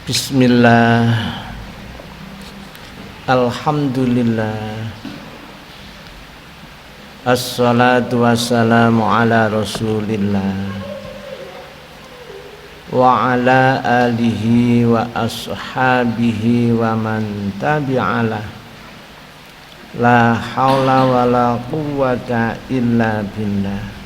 Bismillah, alhamdulillah, assalatu wassalamu ala rasulillah wa ala alihi wa ashabihi wa man tabi'alah. La haula wa la quwwata illa billah.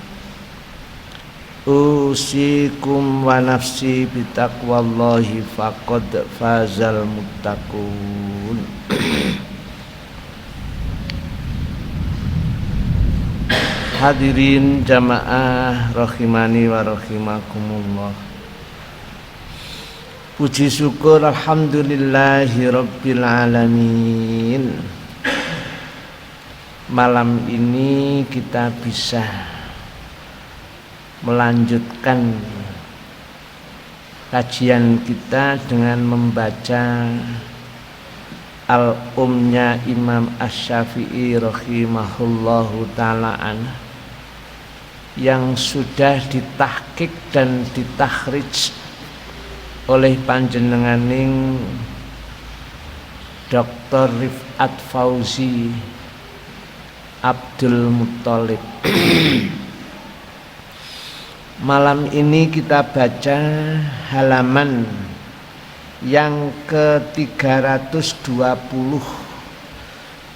Usikum wa nafsi bitaqwallahi faqad fazal muttaqun. Hadirin jamaah rahimani wa rahimakumullah. Puji syukur alhamdulillahi rabbil alamin. Malam ini kita bisa melanjutkan kajian kita dengan membaca Al-Umnya Imam Asy-Syafi'i rahimahullahu ta'ala yang sudah ditahqiq dan ditakhrij oleh panjenenganing Dr. Rifat Fauzi Abdul Muthalib. Malam ini kita baca halaman yang ke-320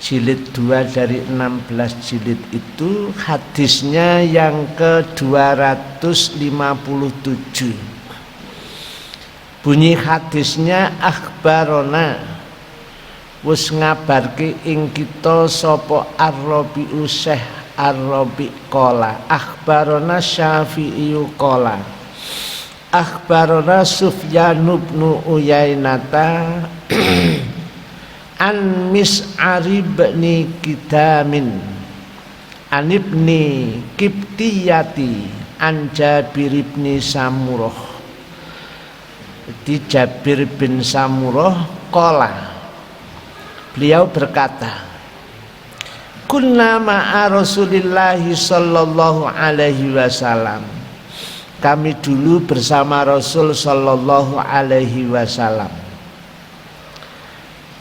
jilid 2 dari 16 jilid itu, hadisnya yang ke-257. Bunyi hadisnya, akhbarona wis ngabarke ing kita sapa Ar-Rabi'u Syekh Ar-Rabi' qala akhbarana Syafi'i qala akhbarana Sufyan bin Uyainata an Mis'ar bin Kidamin an ibni Qibtiyati an Jabir bin Samurah. Di Jabir bin Samurah qala, beliau berkata, kunna ma'a Rasulillahi sallallahu alaihi wasallam. Kami dulu bersama Rasul sallallahu alaihi wasallam.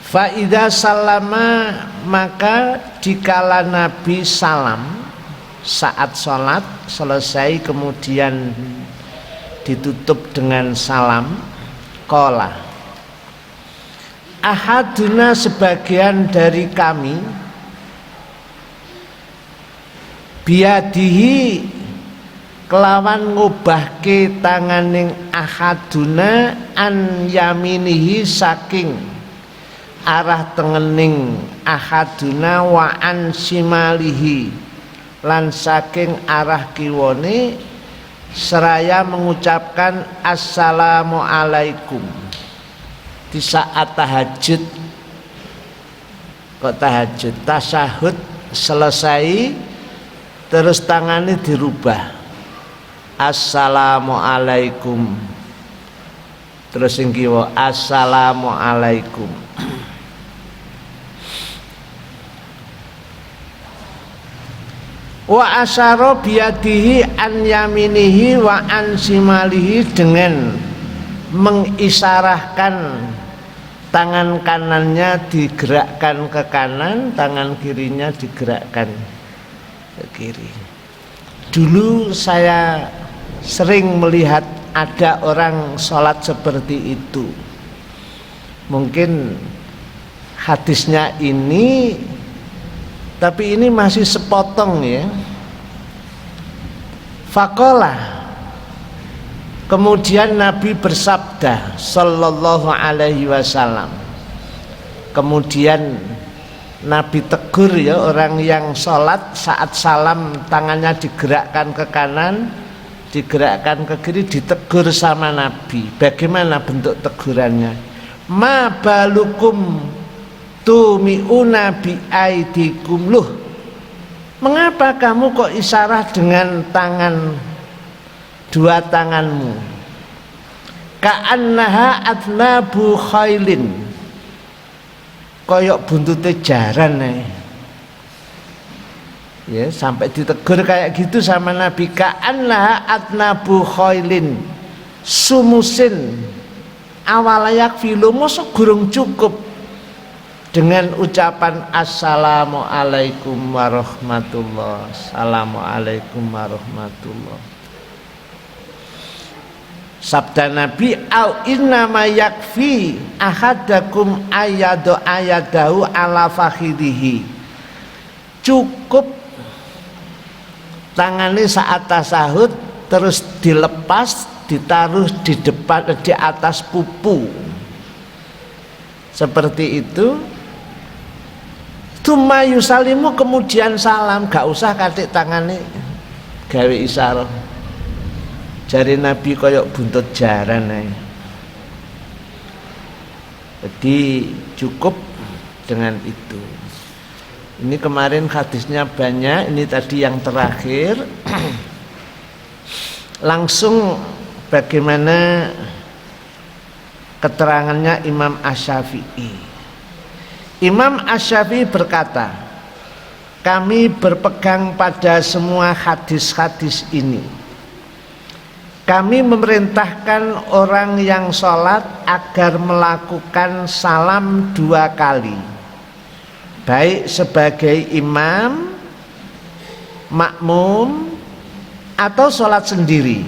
Fa idza sallama, maka dikala Nabi salam saat sholat selesai kemudian ditutup dengan salam, qala, ahaduna sebagian dari kami, biadihi kelawan ngubahke tanganing ahaduna an yaminihi saking arah tengening ahaduna wa an simalihi lan saking arah kiwone seraya mengucapkan assalamu alaikum. Di saat tahajud, kok tahajud, tasyahud selesai terus tangannya dirubah, assalamualaikum, terus yang kiwa assalamualaikum. Wa asyara biyadihi an yaminihi wa an simalihi, dengan mengisarahkan tangan kanannya digerakkan ke kanan, tangan kirinya digerakkan ke kiri. Dulu saya sering melihat ada orang sholat seperti itu. Mungkin hadisnya ini, tapi ini masih sepotong ya. Faqala, kemudian Nabi bersabda sallallahu alaihi wasallam. Kemudian Nabi tegur ya orang yang sholat saat salam tangannya digerakkan ke kanan, digerakkan ke kiri, ditegur sama Nabi. Bagaimana bentuk tegurannya? Ma balukum tumi'una bi aidikum, loh, mengapa kamu kok isyarah dengan tangan, dua tanganmu? Ka'annaha atnabu khailin, koyok buntute jaran ya, sampai ditegur kayak gitu sama Nabi. Ka'annaha atnabu khailin sumusin, awalayak filu mosok gurung cukup dengan ucapan assalamualaikum warahmatullah, assalamualaikum warahmatullah. Sabda Nabi au innama yakfi ahadakum ayadahu ala fakhidhihi, cukup tangannya saat tasahud terus dilepas ditaruh di depan di atas pupu seperti itu. Tsumma yusalimu, kemudian salam, gak usah katik tangannya gawe isyarah. Jari Nabi koyok buntut jaran ae. Jadi cukup dengan itu. Ini kemarin hadisnya banyak, ini tadi yang terakhir. Langsung bagaimana keterangannya Imam Asy-Syafi'i. Imam Asy-Syafi'i berkata, kami berpegang pada semua hadis-hadis ini. Kami memerintahkan orang yang sholat agar melakukan salam 2 kali, baik sebagai imam, makmum, atau sholat sendiri.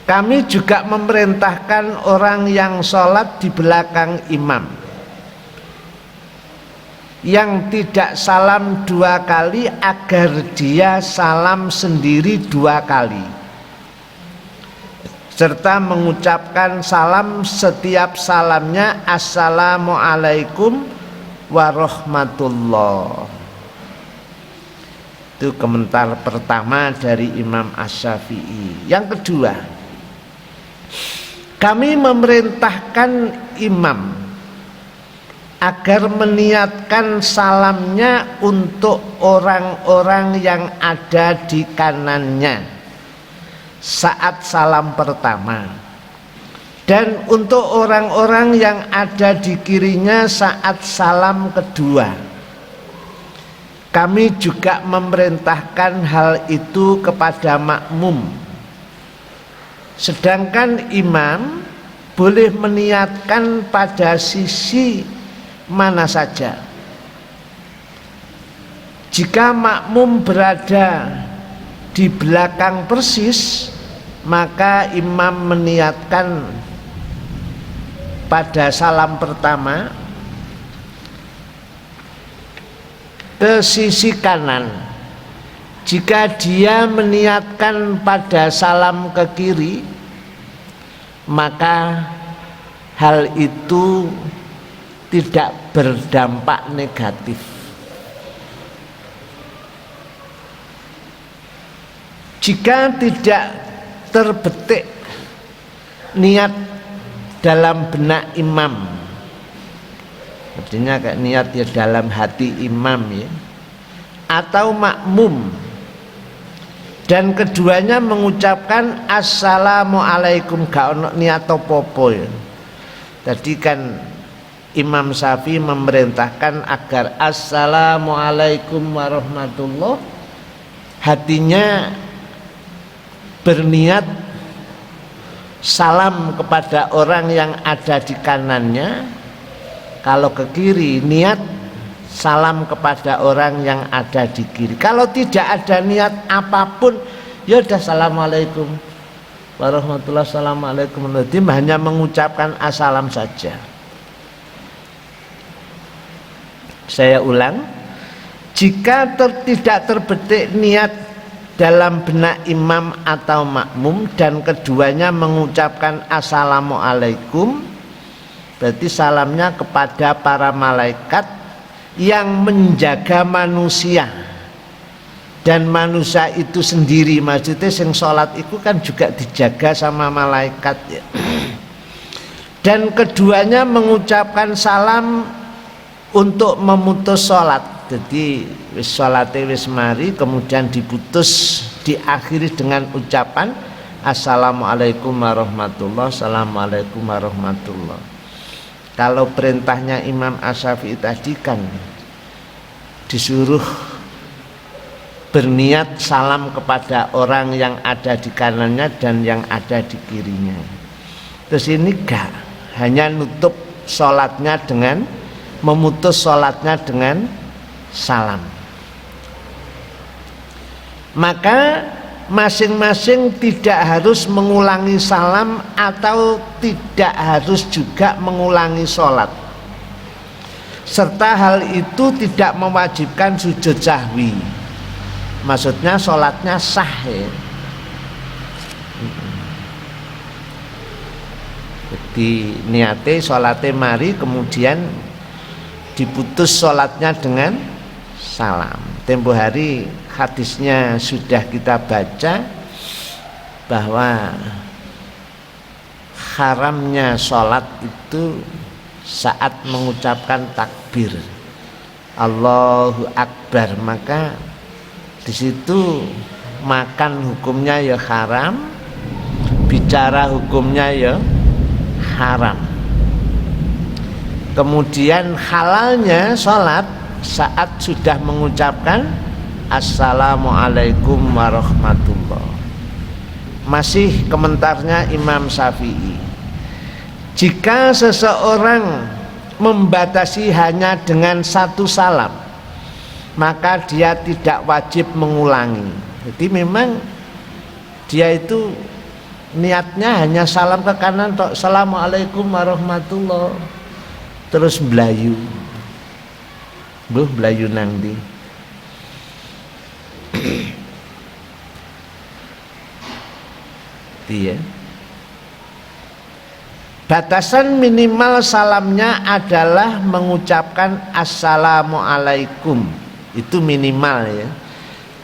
Kami juga memerintahkan orang yang sholat di belakang imam, yang tidak salam 2 kali agar dia salam sendiri 2 kali, serta mengucapkan salam setiap salamnya assalamualaikum warahmatullah. Itu komentar pertama dari Imam Asy-Syafi'i. Yang kedua, kami memerintahkan imam agar meniatkan salamnya untuk orang-orang yang ada di kanannya saat salam pertama, dan untuk orang-orang yang ada di kirinya saat salam kedua. Kami juga memerintahkan hal itu kepada makmum, sedangkan imam boleh meniatkan pada sisi mana saja. Jika makmum berada di belakang persis, maka imam meniatkan pada salam pertama ke sisi kanan. Jika dia meniatkan pada salam ke kiri, maka hal itu tidak berdampak negatif. Jika tidak terbetik niat dalam benak imam, artinya kayak niat ya dalam hati imam ya, atau makmum, dan keduanya mengucapkan assalamualaikum, gak ono niat apa-apa ya. Tadi kan Imam Syafi'i memerintahkan agar assalamualaikum warahmatullah, hatinya berniat salam kepada orang yang ada di kanannya. Kalau ke kiri niat salam kepada orang yang ada di kiri. Kalau tidak ada niat apapun, ya udah assalamualaikum warahmatullahi, assalamualaikum, hanya mengucapkan assalam saja. Saya ulang, jika tidak terbetik niat dalam benak imam atau makmum dan keduanya mengucapkan assalamualaikum, berarti salamnya kepada para malaikat yang menjaga manusia, dan manusia itu sendiri, maksudnya yang sholat itu kan juga dijaga sama malaikat ya. Dan keduanya mengucapkan salam untuk memutus sholat. Jadi wis sholate wis mari, kemudian diputus, diakhiri dengan ucapan assalamualaikum warahmatullah, assalamualaikum warahmatullah. Kalau perintahnya Imam Asy-Syafi'i tadi kan disuruh berniat salam kepada orang yang ada di kanannya dan yang ada di kirinya. Terus ini gak, hanya nutup sholatnya dengan memutus sholatnya dengan salam. Maka masing-masing tidak harus mengulangi salam atau tidak harus juga mengulangi sholat, serta hal itu tidak mewajibkan sujud sahwi. Maksudnya sholatnya sah ya. Jadi niate sholatnya mari kemudian diputus sholatnya dengan salam. Tempo hari hadisnya sudah kita baca bahwa haramnya sholat itu saat mengucapkan takbir Allahu Akbar, maka di situ makan hukumnya ya haram, bicara hukumnya ya haram. Kemudian halalnya sholat saat sudah mengucapkan Assalamualaikum warahmatullahi. Masih komentarnya Imam Syafi'i, jika seseorang membatasi hanya dengan satu salam, maka dia tidak wajib mengulangi. Jadi memang dia itu niatnya hanya salam ke kanan, Assalamualaikum warahmatullahi, terus belayu. Belayu nang ndi? Iya. Batasan minimal salamnya adalah mengucapkan Assalamualaikum, itu minimal ya.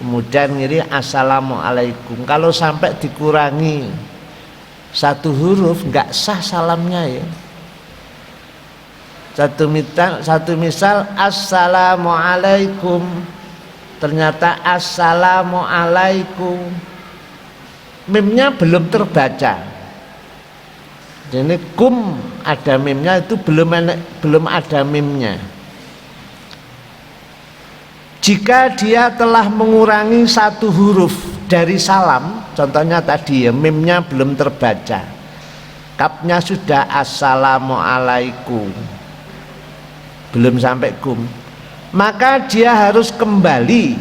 Kemudian ngiri Assalamualaikum. Kalau sampai dikurangi satu huruf nggak sah salamnya ya. Satu misal Assalamualaikum, ternyata Assalamualaikum, mimnya belum terbaca. Jadi kum ada mimnya, itu belum ada mimnya. Jika dia telah mengurangi satu huruf dari salam, contohnya tadi ya, mimnya belum terbaca, kapnya sudah Assalamualaikum, belum sampai kum, maka dia harus kembali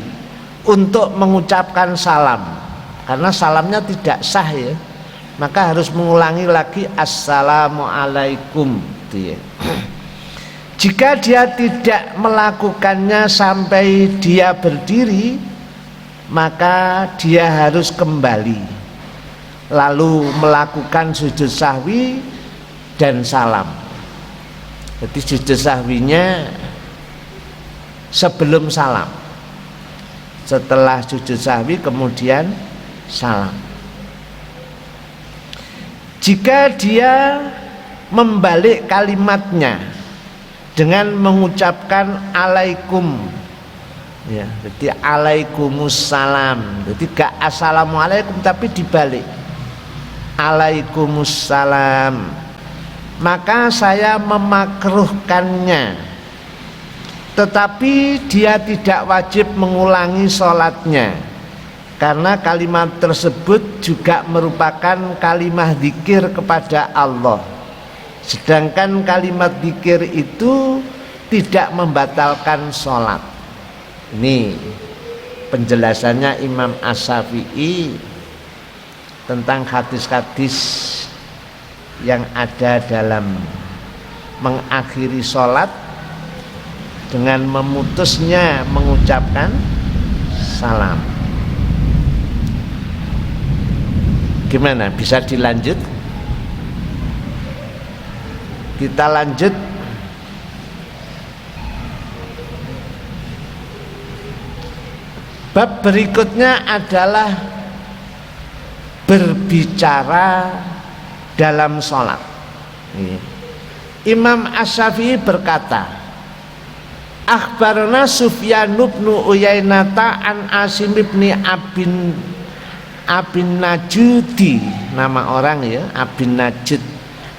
untuk mengucapkan salam, karena salamnya tidak sah ya, maka harus mengulangi lagi Assalamualaikum. Jika dia tidak melakukannya sampai dia berdiri, maka dia harus kembali lalu melakukan sujud sahwi dan salam. Jadi sujud sahwinya sebelum salam, setelah sujud sahwi kemudian salam. Jika dia membalik kalimatnya dengan mengucapkan alaikum ya, jadi alaikumussalam, jadi gak assalamualaikum tapi dibalik alaikumussalam, maka saya memakruhkannya, tetapi dia tidak wajib mengulangi sholatnya, karena kalimat tersebut juga merupakan kalimat zikir kepada Allah, sedangkan kalimat zikir itu tidak membatalkan sholat. Ini penjelasannya Imam Asy-Syafi'i tentang hadis-hadis yang ada dalam mengakhiri sholat dengan memutusnya mengucapkan salam. Gimana? Bisa dilanjut? Kita lanjut. Bab berikutnya adalah berbicara dalam sholat. Imam Asy-Syafi'i berkata, akhbarana Sufyan bin Uyainata an Asim bin Abin Najudi, nama orang ya, Abin Najud,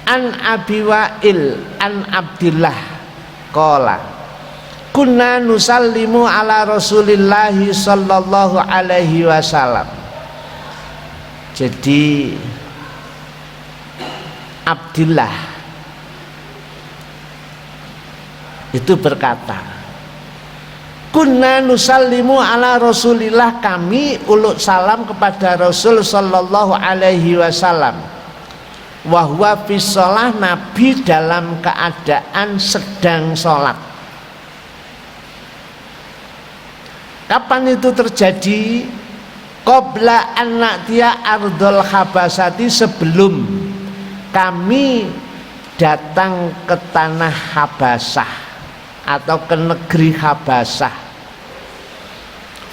an Abi Wa'il an Abdillah qala kunna nusallimu ala Rasulillahi sallallahu alaihi wasallam. Jadi Abdillah itu berkata, kunna nusallimu ala Rasulillah, kami uluk salam kepada Rasul sallallahu alaihi wasallam, wa huwa fi shalah, Nabi dalam keadaan sedang sholat. Kapan itu terjadi? Qabla an na'tiya ardul habasati, sebelum kami datang ke tanah Habasah atau ke negeri Habasah.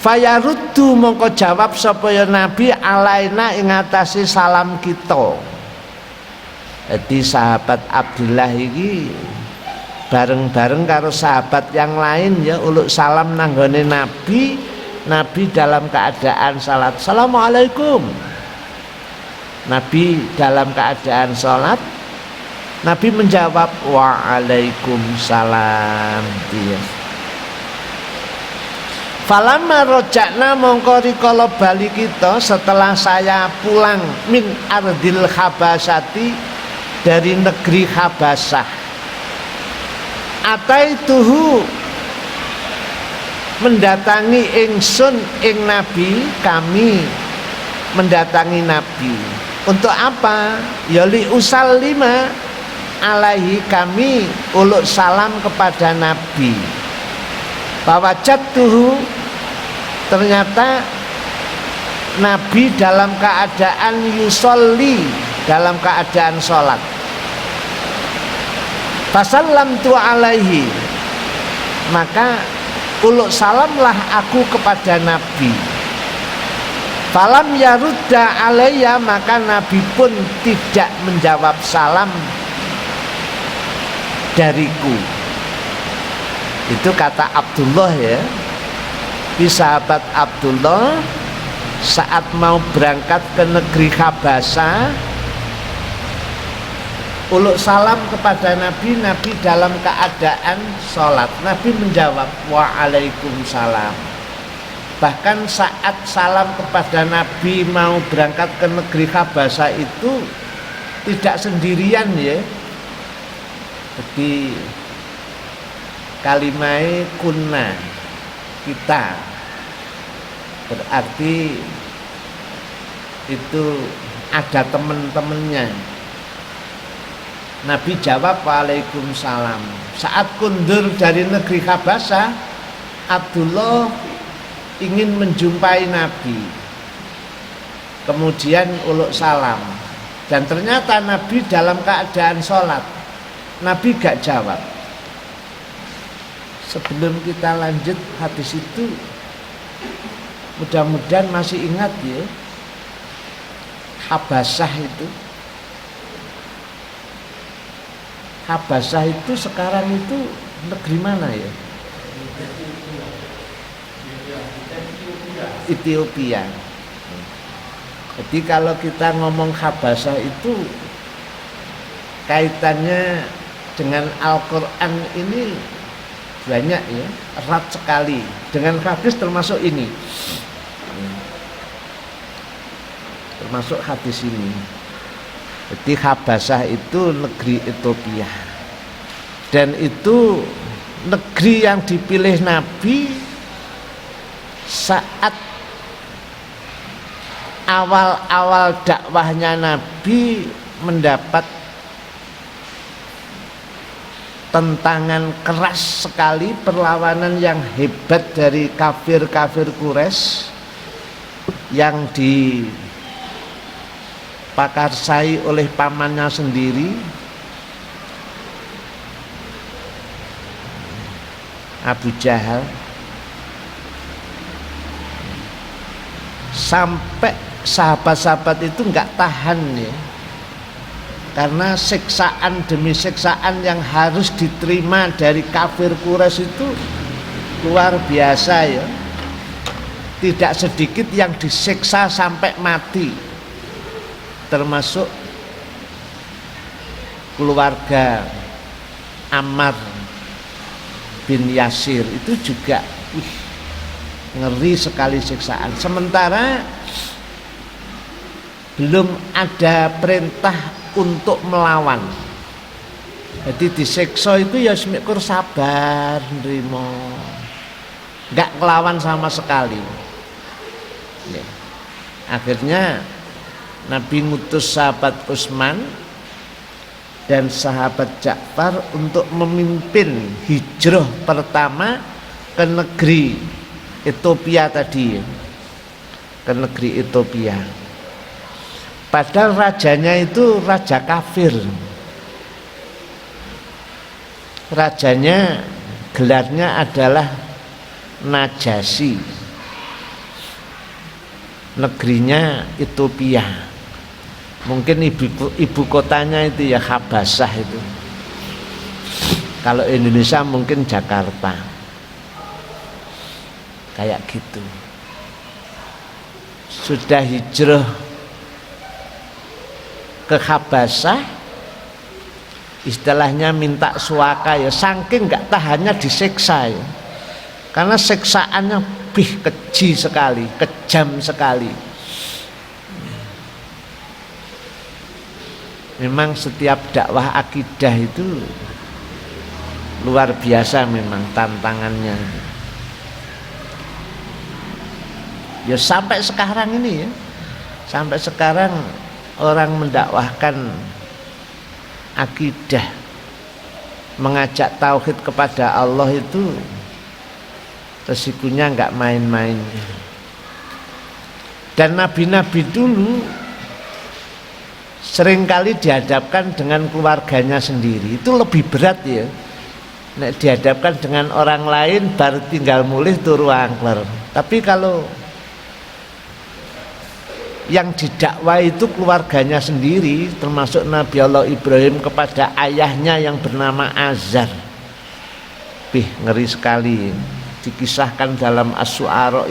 Fayaruddu, mongko jawab sapa ya Nabi alaina ing atase salam kita. Jadi sahabat Abdullah iki bareng-bareng karo sahabat yang lain ya uluk salam nanggone Nabi. Nabi dalam keadaan salat, assalamualaikum. Nabi dalam keadaan salat, Nabi menjawab waalaikumsalam. Dia falamma rojakna, mongko rikala bali kita setelah saya pulang min ardil habasati, dari negeri Habasah. Ataituhu, mendatangi ingsun ing Nabi, kami mendatangi Nabi. Untuk apa? Ya li usallima alaihi, kami uluk salam kepada Nabi. Fawajadtuhu, ternyata Nabi dalam keadaan yusolli, dalam keadaan sholat. Fasallamtu alaihi, maka uluk salamlah aku kepada Nabi. Falam yarudda alayya, maka Nabi pun tidak menjawab salam dariku. Itu kata Abdullah ya. Di sahabat Abdullah saat mau berangkat ke negeri Habasah, uluk salam kepada Nabi, Nabi dalam keadaan sholat. Nabi menjawab waalaikumsalam. Bahkan saat salam kepada Nabi mau berangkat ke negeri Habasah itu tidak sendirian ya. Jadi kalimai kunna, kita, berarti itu ada teman-temannya. Nabi jawab waalaikumsalam. Saat kundur dari negeri Habasah, Abdullah ingin menjumpai Nabi, kemudian uluk salam, dan ternyata Nabi dalam keadaan sholat. Nabi gak jawab. Sebelum kita lanjut hadis itu, mudah-mudahan masih ingat ya, Habasah itu. Habasah itu sekarang itu negeri mana ya? Ethiopia. Jadi kalau kita ngomong Habasah itu kaitannya dengan Al-Quran ini banyak ya, erat sekali. Dengan hadis termasuk ini, termasuk hadis ini. Jadi Habasah itu negeri Ethiopia, dan itu negeri yang dipilih Nabi saat awal-awal dakwahnya. Nabi mendapat tentangan keras sekali, perlawanan yang hebat dari kafir-kafir Quraisy yang dipakarsai oleh pamannya sendiri, Abu Jahal. Sampai sahabat-sahabat itu nggak tahan ya, karena siksaan demi siksaan yang harus diterima dari kafir Quraisy itu luar biasa ya. Tidak sedikit yang disiksa sampai mati, termasuk keluarga Ammar bin Yasir. Itu juga ngeri sekali siksaan. Sementara belum ada perintah untuk melawan. Jadi disiksa itu ya semikur sabar, nrimo. Enggak ngelawan sama sekali. Ya. Akhirnya Nabi ngutus sahabat Utsman dan sahabat Ja'far untuk memimpin hijrah pertama ke negeri Ethiopia tadi, ke negeri Ethiopia. Padahal rajanya itu raja kafir. Rajanya gelarnya adalah Najasyi. Negerinya Ethiopia. Mungkin ibu kotanya itu ya Habasah itu. Kalau Indonesia mungkin Jakarta. Kayak gitu. Sudah hijrah ke Habasah, istilahnya minta suaka ya, saking nggak tahannya disiksa ya. Karena siksaannya keji sekali, kejam sekali. Memang setiap dakwah akidah itu luar biasa memang tantangannya. Ya sampai sekarang ini ya, sampai sekarang orang mendakwahkan akidah, mengajak tauhid kepada Allah itu resikonya enggak main-main. Dan nabi-nabi dulu seringkali dihadapkan dengan keluarganya sendiri, itu lebih berat ya. Nek dihadapkan dengan orang lain baru tinggal mulih turu angkler. Tapi kalau yang didakwa itu keluarganya sendiri, termasuk Nabi Allah Ibrahim kepada ayahnya yang bernama Azar. Ngeri sekali, dikisahkan dalam As-Su'ara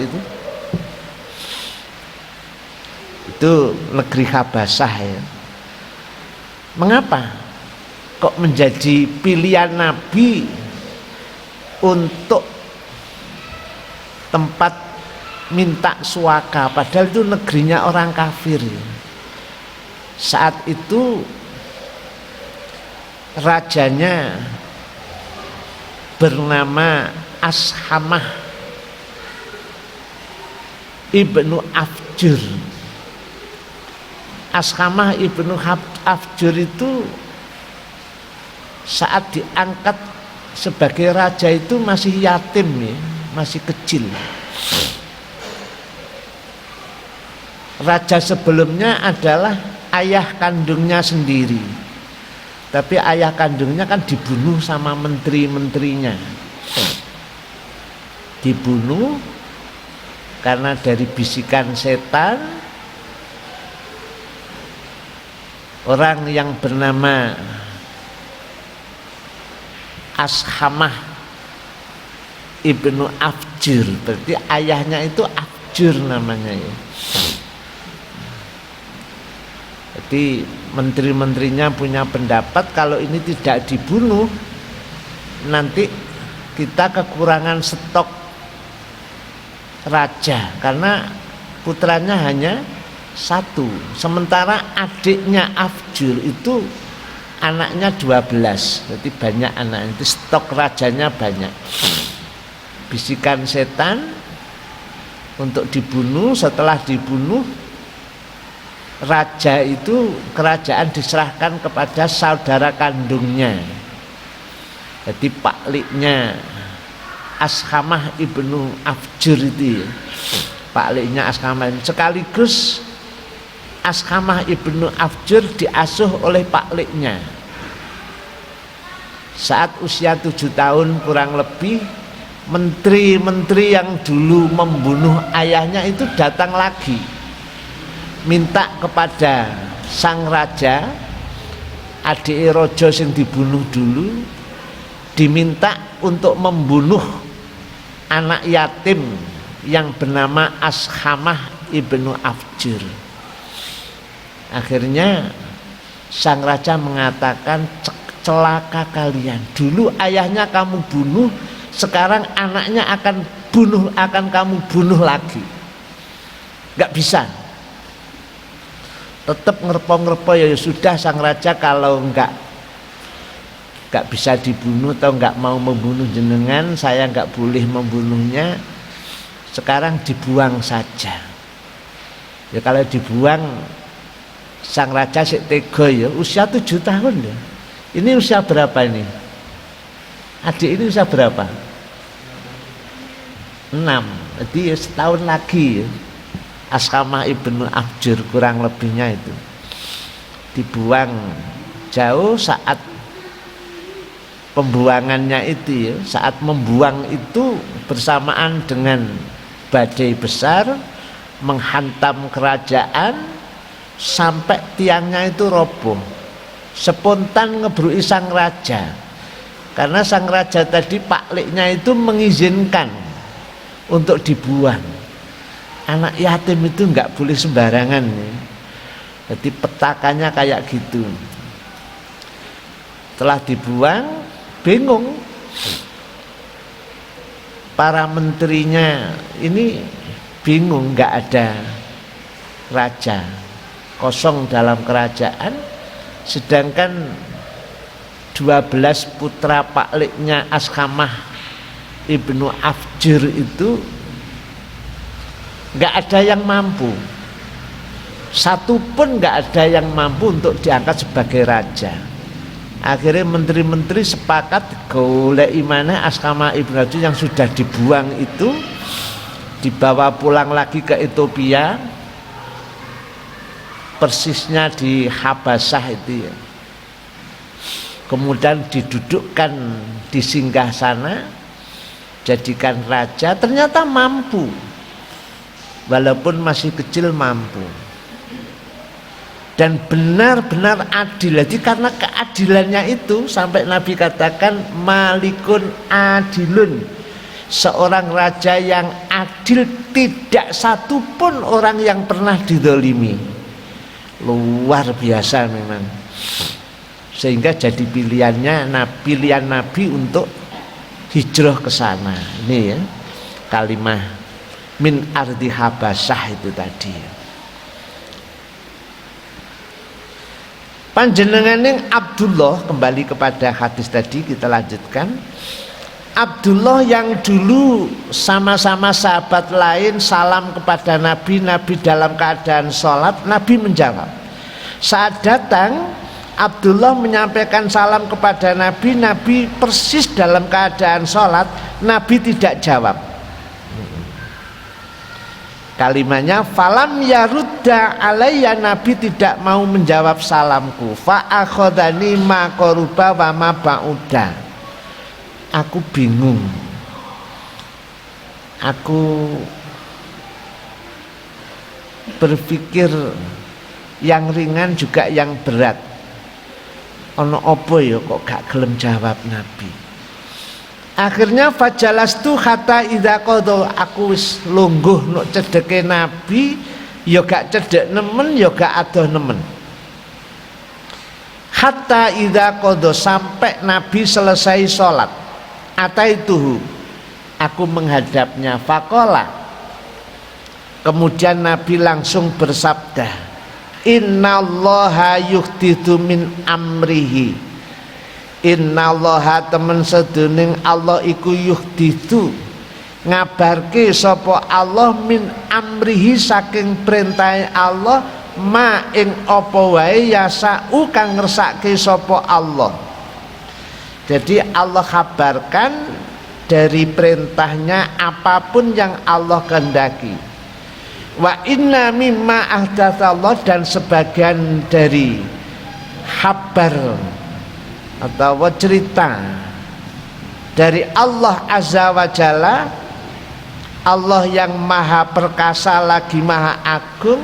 itu negeri Habasah ya. Mengapa kok menjadi pilihan Nabi untuk tempat minta suaka, padahal itu negerinya orang kafir. Saat itu rajanya bernama Ashamah ibnu Afjur. Ashamah ibnu Afjur itu saat diangkat sebagai raja itu masih yatim ya, masih kecil. Raja sebelumnya adalah ayah kandungnya sendiri, tapi ayah kandungnya kan dibunuh sama menteri-menterinya. Dibunuh karena dari bisikan setan. Orang yang bernama Ashamah ibnu Afjur, berarti ayahnya itu Afjur namanya ya. Jadi menteri-menterinya punya pendapat kalau ini tidak dibunuh nanti kita kekurangan stok raja, karena putranya hanya satu, sementara adiknya Afjur itu anaknya 12, jadi banyak anak, itu stok rajanya banyak. Bisikan setan untuk dibunuh, setelah dibunuh raja itu, kerajaan diserahkan kepada saudara kandungnya. Jadi pakliknya Ashamah ibnu Afjur itu ya. Pakliknya Ashamah, sekaligus Ashamah ibnu Afjur diasuh oleh pakliknya. Saat usia 7 tahun kurang lebih, menteri-menteri yang dulu membunuh ayahnya itu datang lagi, minta kepada sang raja, adik rojo yang dibunuh dulu, diminta untuk membunuh anak yatim yang bernama Ashamah ibnu Afjur. Akhirnya sang raja mengatakan, celaka kalian, dulu ayahnya kamu bunuh, sekarang anaknya akan kamu bunuh lagi. Gak bisa, tetap ngerpo-ngerpo ya sudah. Sang raja kalau enggak nggak bisa dibunuh atau nggak mau membunuh jenengan, saya nggak boleh membunuhnya, sekarang dibuang saja. Ya kalau dibuang, sang raja sik tega ya, usia 7 tahun ya. Ini usia berapa ini? Adik ini usia berapa? 6. Jadi ya setahun lagi ya. Askamah ibnu Abjur kurang lebihnya itu dibuang jauh. Saat pembuangannya itu ya, saat membuang itu bersamaan dengan badai besar menghantam kerajaan sampai tiangnya itu roboh. Spontan ngebrui sang raja, karena sang raja tadi pakliknya itu mengizinkan untuk dibuang. Anak yatim itu nggak boleh sembarangan ya. Jadi petakannya kayak gitu. Setelah dibuang, bingung para menterinya ini, bingung, nggak ada raja, kosong dalam kerajaan, sedangkan 12 putra pakliknya Askamah ibnu Abjur itu nggak ada yang mampu, satu pun nggak ada yang mampu untuk diangkat sebagai raja. Akhirnya menteri-menteri sepakat goleki mana Askamah ibnu Abjur yang sudah dibuang itu, dibawa pulang lagi ke Ethiopia, persisnya di Habasah itu ya. Kemudian didudukkan di singgah sana, jadikan raja, ternyata mampu. Walaupun masih kecil mampu. Dan benar-benar adil. Jadi karena keadilannya itu sampai Nabi katakan malikun adilun. Seorang raja yang adil, tidak satu pun orang yang pernah dizalimi. Luar biasa memang. Sehingga jadi pilihan Nabi untuk hijrah ke sana. Ini ya, kalimah min ardi Habasah itu tadi. Panjenenganing Abdullah, kembali kepada hadis tadi kita lanjutkan. Abdullah yang dulu sama-sama sahabat lain salam kepada Nabi, Nabi dalam keadaan sholat, Nabi menjawab. Saat datang Abdullah menyampaikan salam kepada Nabi, Nabi persis dalam keadaan sholat, Nabi tidak jawab. Kalimatnya falam yarudda alayya, Nabi tidak mau menjawab salamku. Fa akhodani ma koruba wa ma ba'uda. Aku bingung. Aku berpikir yang ringan juga yang berat. Ono opo ya kok gak gelem jawab Nabi. Akhirnya fajalastu hatta idza qada, aku wis lungguh nuk cedeke Nabi, ya gak cedek nemen ya gak adoh nemen. Hatta idza qada, sampai Nabi selesai sholat. Ataituhu, aku menghadapnya. Faqala, kemudian Nabi langsung bersabda, innallaha yuhdithu min amrihi. Innallaha, temen seduning Allah iku yuhdithu, ngabarke sapa Allah min amrihi, saking perintahe Allah, ma ing apa wae yasau kang ngersake sapa Allah. Jadi Allah kabarkan dari perintahnya apapun yang Allah kehendaki. Wa inna mimma ahdatsallah, dan sebagian dari kabar atau cerita dari Allah Azza wa Jalla, Allah yang maha perkasa lagi maha agung,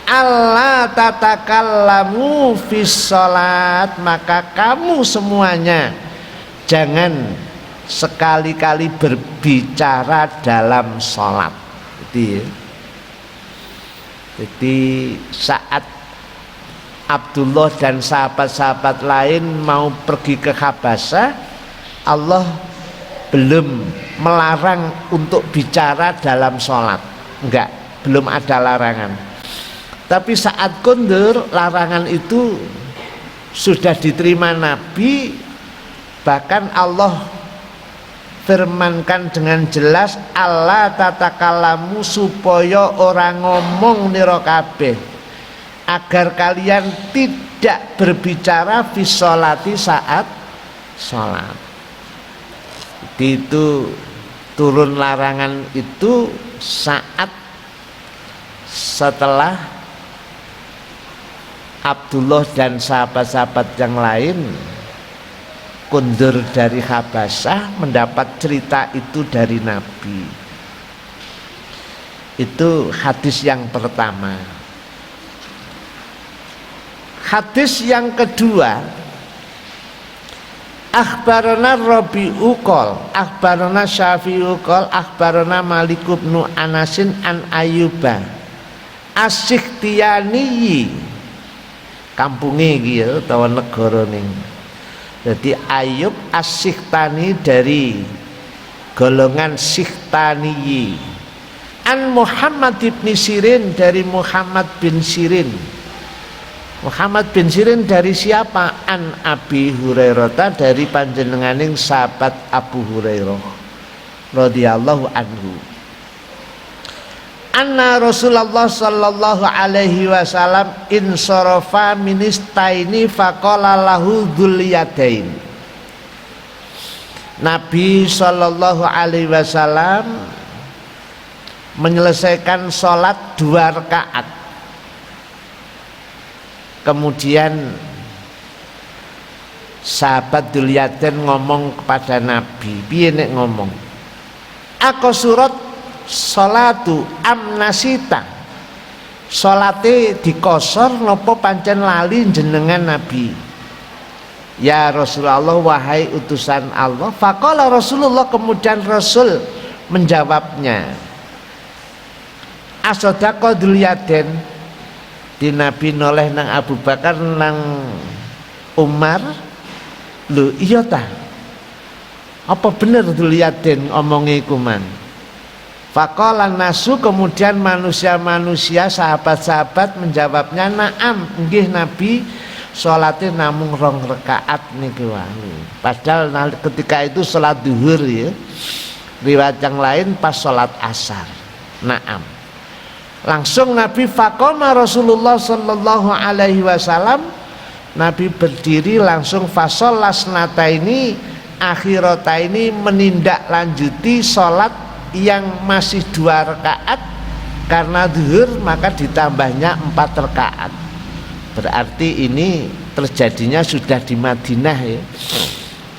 Allah tatakallamu fis sholat, maka kamu semuanya jangan sekali-kali berbicara dalam sholat. Jadi saat Abdullah dan sahabat-sahabat lain mau pergi ke Habasah, Allah belum melarang untuk bicara dalam sholat, enggak, belum ada larangan. Tapi saat kundur, larangan itu sudah diterima Nabi, Bahkan Allah firmankan dengan jelas, Allah tatakalamu, supaya orang ngomong nira kabeh, agar kalian tidak berbicara fi sholati saat sholat. Itu turun larangan itu saat setelah Abdullah dan sahabat-sahabat yang lain kundur dari Habasyah mendapat cerita itu dari Nabi. Itu hadis yang pertama. Hadis yang kedua, akhbarana Rabi'u qol, akhbarana Syafi'u qol, akhbarana Malik bin Anasin an Ayyuba As-Sikhtiyani, kampunge iki ya utawa negara ning. Jadi Ayyub As-Sikhtani dari golongan Sikhtaniyi. An Muhammad bin Sirin, dari Muhammad bin Sirin. Muhammad bin Sirin dari siapa? An Abi Hurairah, dari panjenenganing sahabat Abu Hurairah radhiyallahu anhu. Anna Rasulullah sallallahu alaihi wasallam insarafa ministaini faqala lahu dzul yadain. Nabi sallallahu alaihi wasallam menyelesaikan sholat 2 rakaat. Kemudian sahabat Dzul Yadain ngomong kepada Nabi, piye nek ngomong? Aku surat sholatu amnasita, sholate dikosor nopo pancen lali jenengan Nabi? Ya Rasulullah, wahai utusan Allah. Faqala Rasulullah, kemudian Rasul menjawabnya, asodaqo Dzul Yadain, di Nabi noleh nang Abu Bakar nang Umar, lho iya ta, apa bener Dzul Yadain omongi kuman? Faqala nasu, kemudian manusia-manusia sahabat-sahabat menjawabnya, na'am, nggih Nabi, sholatnya namung 2 rakaat niki wae. Padahal ketika itu sholat duhur ya. Riwayat yang lain pas sholat asar. Na'am. Langsung Nabi faqama Rasulullah sallallahu alaihi wasallam, Nabi berdiri langsung fasollas nataini akhirataini, menindaklanjuti sholat yang masih 2 rakaat karena zuhur, maka ditambahnya 4 rakaat. Berarti ini terjadinya sudah di Madinah ya.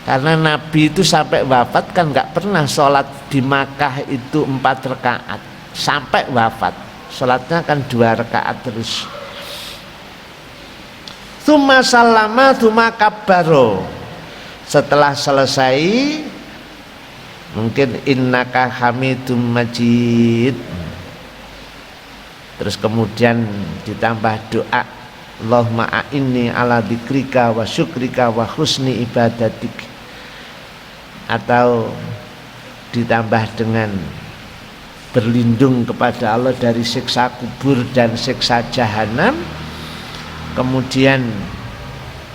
Karena Nabi itu sampai wafat kan nggak pernah sholat di Makkah itu 4 rakaat sampai wafat. Sholatnya kan 2 rakaat terus. Tsumma sallama tsumma kabbaro. Setelah selesai, mungkin innaka hamidum majid, terus kemudian ditambah doa Allahumma a'inni ala dzikrika wa syukrika wa husni ibadatik, atau ditambah dengan berlindung kepada Allah dari siksa kubur dan siksa jahanam, kemudian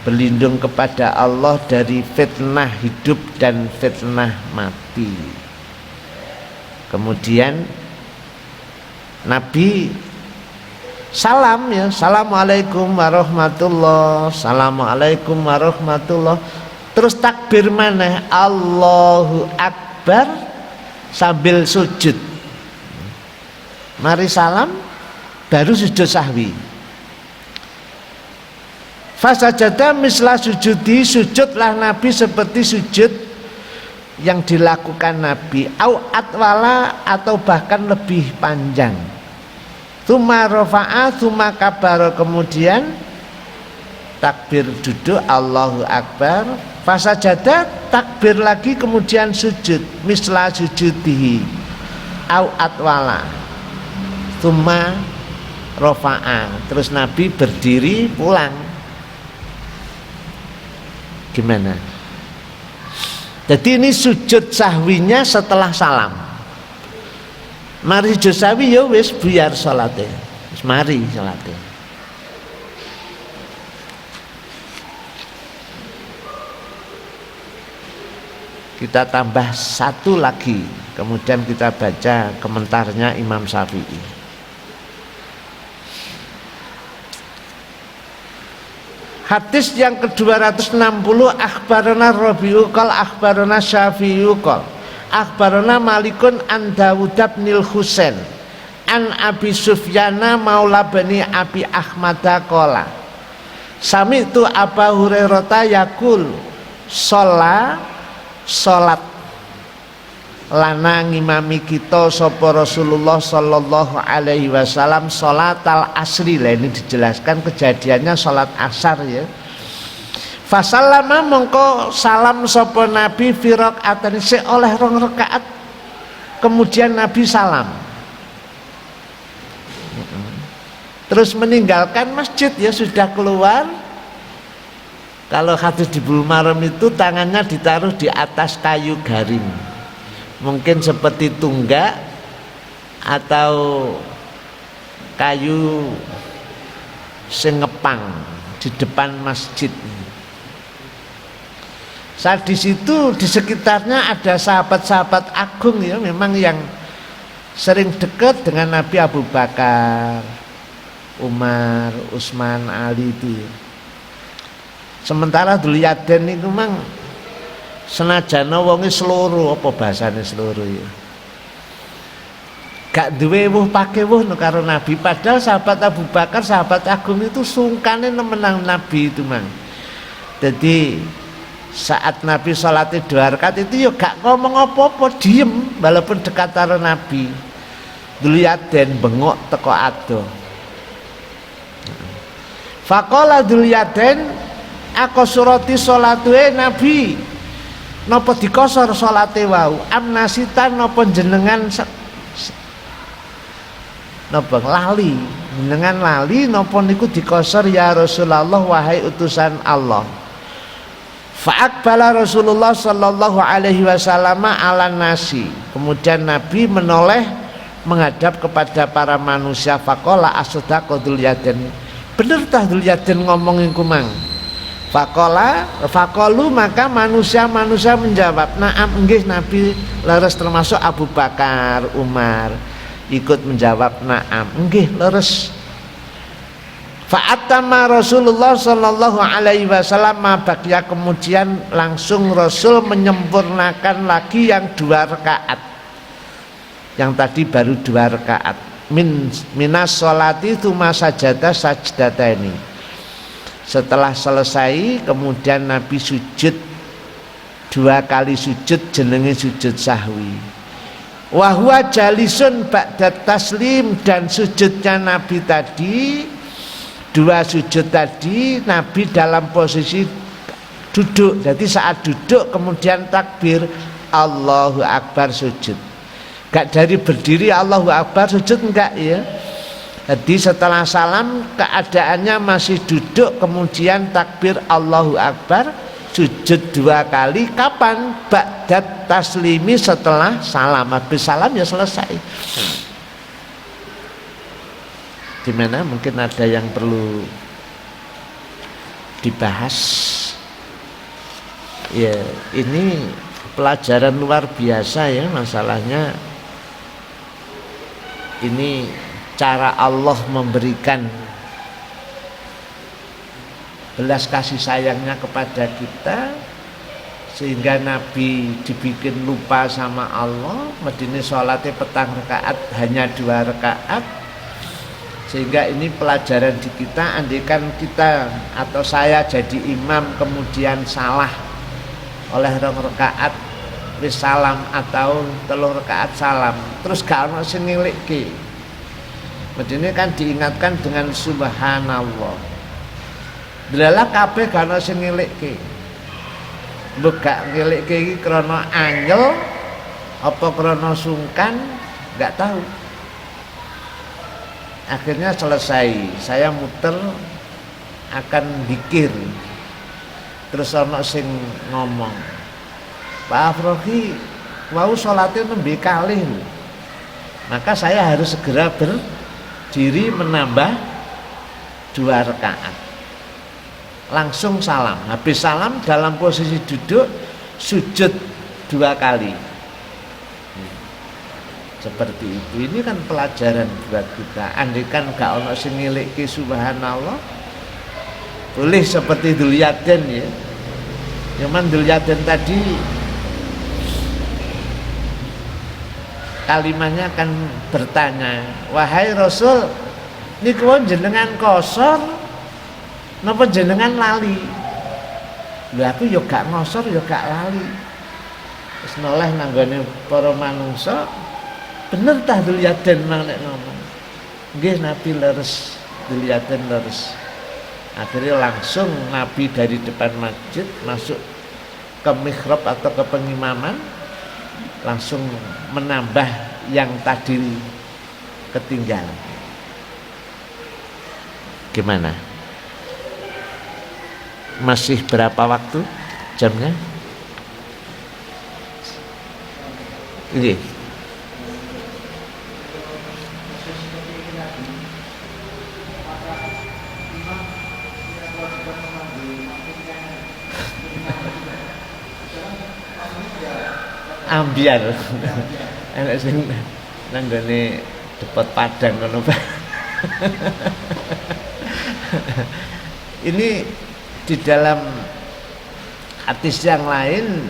berlindung kepada Allah dari fitnah hidup dan fitnah mati. Kemudian Nabi salam ya, assalamualaikum warahmatullah, assalamualaikum warahmatullah, terus takbir maneh Allahu Akbar sambil sujud. Mari salam baru sujud sahwi. Fasajada misla sujudi, sujudlah Nabi seperti sujud yang dilakukan Nabi, au atwala, atau bahkan lebih panjang. Tsumma rafa'a tsumma kabara, kemudian takbir duduk Allahu Akbar, fasajada takbir lagi, kemudian sujud misla sujudihi au atwala, tsumma rafa'a, terus Nabi berdiri pulang. Gimana? Jadi ini sujud sahwinya setelah salam. Mari sujud sahwi ya wis biar salatnya. Wis mari salatnya. Kita tambah satu lagi, kemudian kita baca komentarnya Imam Syafi'i. Hadis yang ke-260, akhbarana Rabi'u qol akhbarana Syafi'u qol akhbarana Malikun an Dawud bin Husain an Abi Sufyana maula bani Abi Ahmada qala sami'tu Abu Hurairah yaqul salat lana ngimami kita sapa Rasulullah sallallahu alaihi wasallam salatal asri. Lah ini dijelaskan kejadiannya salat asar ya. Fasallama mongko salam sapa Nabi fi raqatain oleh 2 rakaat. Kemudian Nabi salam. Terus meninggalkan masjid ya, sudah keluar. Kalau hadis di Bulughul Maram itu tangannya ditaruh di atas kayu garing. Mungkin seperti tunggak atau kayu sengepang di depan masjid. Saat di situ di sekitarnya ada sahabat-sahabat agung ya, memang yang sering dekat dengan Nabi, Abu Bakar, Umar, Utsman, Ali itu. Sementara Dzulyaden itu memang senajan wonge seluruh, apa bahasane seluruh ya, gak duwe wuh pake wuh karo Nabi. Padahal sahabat Abu Bakar, sahabat agung itu sungkane nemenang Nabi itu mang. Jadi saat Nabi sholat 2 rakaat itu ya gak ngomong apa-apa, diem walaupun dekat karo Nabi. Dzulyaden bengok teko ado. Faqala Dzulyaden aku surati sholatuhe Nabi. Napa dikosor salate wau amnasitan napa jenengan napa lali jenengan lali napa niku dikosor ya Rasulullah wahai utusan Allah. Fa'aqbala Rasulullah sallallahu alaihi wasallam ala nasi. Kemudian Nabi menoleh menghadap kepada para manusia. Faqala as-sadaqa Dzulyaden. Bener tah Dzulyaden ngomongin kumang. Faqalu maka manusia-manusia menjawab na'am nggih Nabi leres, termasuk Abu Bakar, Umar ikut menjawab na'am nggih leres. Fa'atama Rasulullah sallallahu alaihi wasallam baqiya, kemudian langsung Rasul menyempurnakan lagi yang 2 rakaat. Yang tadi baru 2 rakaat. Minas sholati tsumma sajada sajdataini. Setelah selesai kemudian Nabi sujud 2 kali sujud, jenenge sujud sahwi. Wa huwa jalisun ba'da taslim, dan sujudnya Nabi tadi 2 sujud tadi Nabi dalam posisi duduk. Jadi saat duduk kemudian takbir Allahu Akbar sujud. Gak dari berdiri Allahu Akbar sujud enggak ya. Jadi setelah salam keadaannya masih duduk, kemudian takbir Allahu Akbar sujud 2 kali. Kapan? Ba'dat taslimi, setelah salam. Habis salam ya selesai. Dimana mungkin ada yang perlu dibahas ya, ini pelajaran luar biasa ya. Masalahnya ini cara Allah memberikan belas kasih sayangnya kepada kita, sehingga Nabi dibikin lupa sama Allah. Medine sholatnya petang rakaat hanya 2 rakaat, sehingga ini pelajaran di kita. Andaikan kita atau saya jadi imam kemudian salah oleh 2 rakaat wis salam atau 3 rakaat salam terus gak ono sing ngelikke, medine kan diingatkan dengan subhanallah. Delalah kabeh gak ono sing ngelikke. Mbok gak ngelikke iki krana angel apa krana sungkan, gak tahu. Akhirnya selesai, saya muter akan zikir. Terus ono sing ngomong, Pak Afrohi wau sholatnya nembe kalih. Maka saya harus segera berdiri menambah 2 rakaat. Langsung salam. Habis salam dalam posisi duduk sujud 2 kali. Seperti itu. Ini kan pelajaran buat kita. Andai kan gak ono sing ngiliki subhanallah, boleh seperti Dzulyaden ya. Cuman Dzulyaden tadi kalimatnya akan bertanya, wahai Rasul, niku jenengan kosor napa jenengan lali? Lha aku yo gak ngosor yo gak lali. Wis noleh nanggone para manungsa, bener tah Dzulyaden mang nek ngomong. Nggih Nabi leres, Dzulyaden leres. Akhirnya langsung Nabi dari depan masjid masuk ke mihrab atau ke pengimaman, langsung menambah yang tadi ketinggalan. Gimana? Masih berapa waktu jamnya? Ini ambiar enak sing nanggone depot Padang ngono. Ini di dalam hadis yang lain,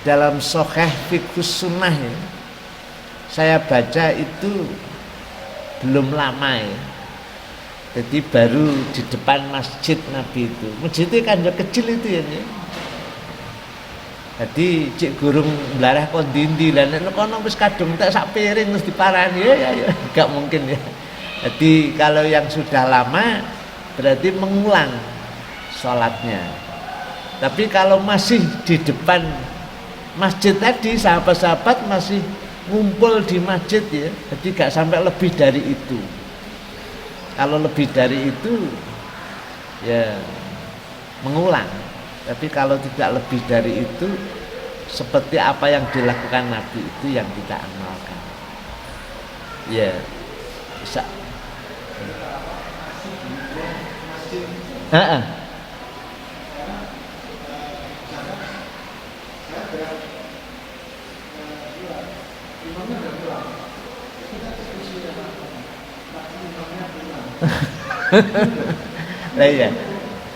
dalam Sahih Fiqhus Sunnah ya, saya baca itu belum lama ya. Jadi baru di depan masjid Nabi itu. Masjidnya kan kecil itu ya. Jadi cik gurung belarah kon dindi lan nek kono wis kadung tak sak piring terus diparani ya enggak mungkin ya. Jadi kalau yang sudah lama berarti mengulang sholatnya. Tapi kalau masih di depan masjid tadi, sahabat-sahabat masih ngumpul di masjid ya, jadi enggak sampai lebih dari itu. Kalau lebih dari itu ya mengulang. Tapi kalau tidak lebih dari itu, seperti apa yang dilakukan Nabi itu yang kita amalkan. Ya, bisa. Nah, iya.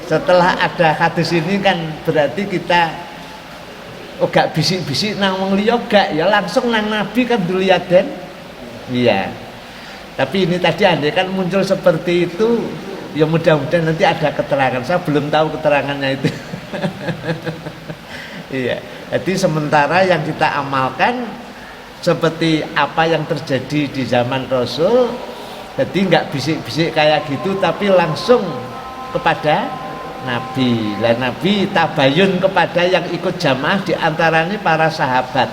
Setelah ada hadis ini kan berarti kita gak bisik-bisik nang wong liya gak ya, langsung nang Nabi kan Dzulyaden. Iya. Tapi ini tadi andai kan muncul seperti itu, ya mudah-mudahan nanti ada keterangan. Saya belum tahu keterangannya itu. Iya. Jadi sementara yang kita amalkan seperti apa yang terjadi di zaman Rasul. Jadi nggak bisik-bisik kayak gitu, tapi langsung kepada Nabi. Lah Nabi tabayun kepada yang ikut jamaah diantaranya para sahabat.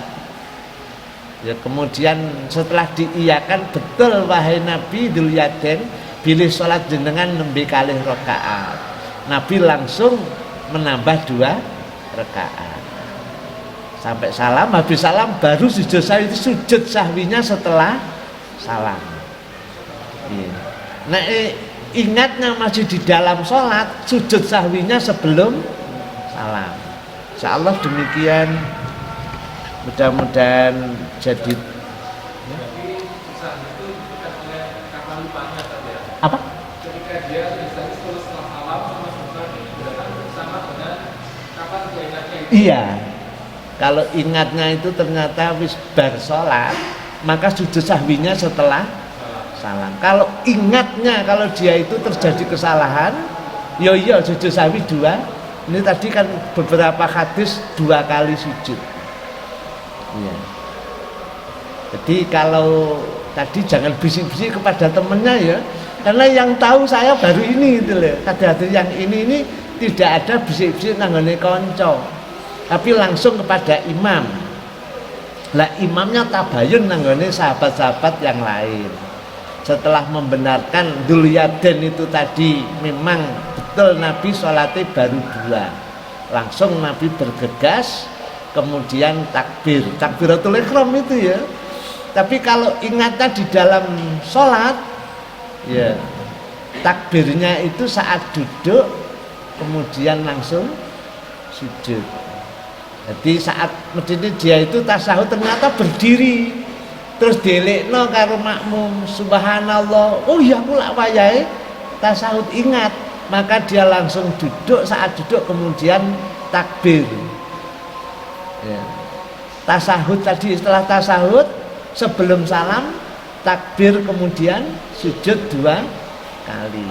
Ya, kemudian setelah diiyakan, betul wahai Nabi Dzulyaden, bilih sholat jenengan nembe kalih rakaat. Nabi langsung menambah 2 rakaat. Sampai salam, habis salam baru sujud sahwi. Itu sujud sahwinya setelah salam. Ya. Nah, ingatnya masih di dalam sholat, sujud sahwinya sebelum salam. Insyaallah demikian, mudah-mudahan jadi apa? Ketika dia setelah salam sama dengan kapan dia ingatnya. Iya, kalau ingatnya itu ternyata wis bar sholat, maka sujud sahwinya setelah salam. Kalau ingatnya kalau dia itu terjadi kesalahan, ya iya sujud sahwi 2. Ini tadi kan beberapa hadis 2 kali sujud. Iya. Jadi kalau tadi jangan bisik-bisik kepada temennya ya, karena yang tahu saya baru ini gitu loh. Hadis yang ini tidak ada bisik-bisik nanggone konco, tapi langsung kepada imam. Lah imamnya tabayun nanggone sahabat-sahabat yang lain. Setelah membenarkan Dzulyaden itu tadi memang betul Nabi sholatnya baru 2, langsung Nabi bergegas, kemudian takbiratul ihram itu ya. Tapi kalau ingatnya di dalam sholat ya, takbirnya itu saat duduk kemudian langsung sujud. Jadi saat medine dia itu tasahud ternyata berdiri. Terus dilekno karo makmum, subhanallah. Oh iya pula wayahe tasahud ingat. Maka dia langsung duduk, saat duduk kemudian takbir. Ya. Tasahud tadi, setelah tasahud sebelum salam takbir, kemudian sujud 2 kali,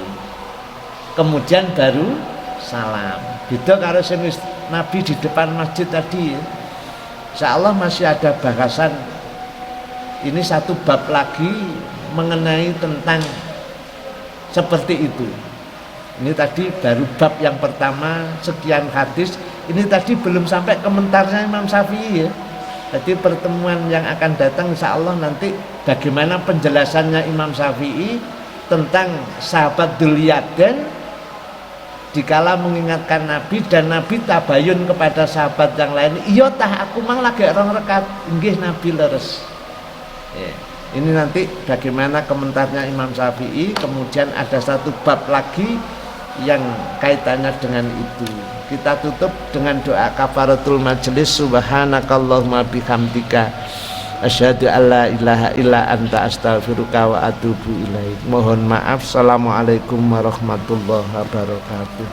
kemudian baru salam. Beda karo sing Nabi di depan masjid tadi. Insyaallah masih ada bahasan. Ini satu bab lagi mengenai tentang seperti itu. Ini tadi baru bab yang pertama, sekian hadis. Ini tadi belum sampai komentarnya Imam Syafi'i ya. Jadi pertemuan yang akan datang insya Allah nanti bagaimana penjelasannya Imam Syafi'i tentang sahabat Dzulyaden dikala mengingatkan Nabi dan Nabi tabayun kepada sahabat yang lain. Iya tah aku mang lagi rong rekat, nggih Nabi leres. Ya. Ini nanti bagaimana komentarnya Imam Syafi'i. Kemudian ada satu bab lagi yang kaitannya dengan itu. Kita tutup dengan doa kafaratul majelis. Subhanakallahumma bihamdika asyhadu alla ilaha illa anta astaghfiruka wa atubu ilaik. Mohon maaf. Assalamualaikum warahmatullahi wabarakatuh.